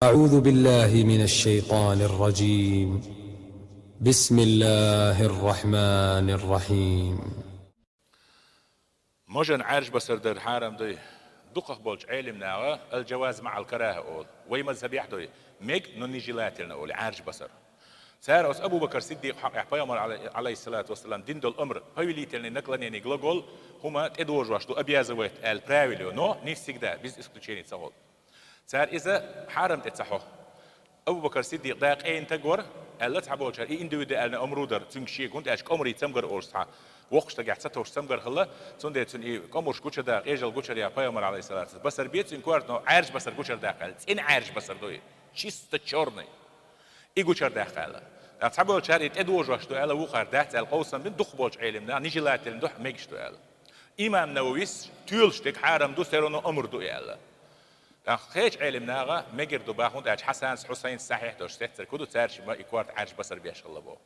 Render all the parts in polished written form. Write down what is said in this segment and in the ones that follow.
أعوذ بالله من الشيطان الرجيم. بسم الله الرحمن الرحيم. مجن عارج بسر در حارم دوی دقق بولج علم ناغا الجواز مع الكراهة أول وي مذهب يحدوي ميك نونيجيلات لنا أول عارج بسر سار أس أبو بكر صديق حق بيامر عليه الصلاة والسلام دين دول أمر هايلي تلني نقلني نقول هما تدور واشتو أبيازويت البراويليو نو نفسك ده بيز اسكتشيني تصول سار إذا حرم تتصحو أبو بكر صديق داق أين تجور ألا تعبوا شر إيه إندو ده أنا أمرودر تنشي كنت أشك أمري تمجر أورسها وقش تجعت ستوش تمجر خلا تون تون إيه كموش كوشة داق إيجل كوشة يا بيامر عليه الصلاة والسلام بس البيت تون كوارت نو عارج بس الكوشة داخل إن عارج بس الدوي شيست تشورني إيه كوشة داخل تعبوا شر إيه تدوج واشتو ألا وقار داخل القوسم من دخ بولش علمنا نيجي لا تلندح ميجشتو ألا إمام نوويس تولشتك حرم دو سيرونو أمر دو ألا خيج علم ناغا مجر دو باخوند اج حسن حسين صحيح دوش تحتر كودو تارش ما يكوارت عرج بصر بيش الله بو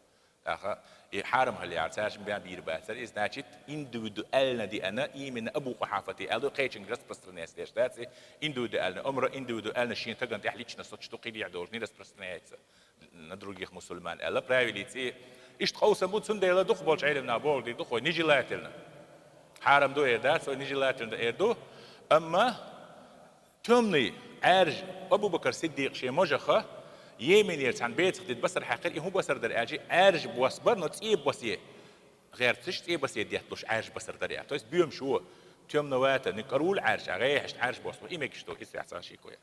اخا حارم هل يعرف تارش بيان بير باتر از ناچت individualna دي انا من ابو قحافتي الو قيچن جرس بسترنيس ديش داتي individualna امر individualna شين تگن تحليچنا سوچتو قيدي عدوش ني دس برستنيت ندروجيخ مسلمان الا برايفيليتي اشت قوسم بود سنديلا دخ بولش علمنا بول دي دخ نيجي لاتلنا حارم دو ايردات نيجي لاتلنا ايردو اما تومني عارج أبو بكر صديق شيء مجخة يمين يرتان بيت خديت بصر حقيقي هو بصر در أجي عارج بوصبر نتيب بصيه غير تشتي بصيه ديتلوش عارج بصر در تويس بيوم شو توم نواتا نكرول عارج غير عارج بوصبر إيه مكشتو إيه سيحصل شيء كويه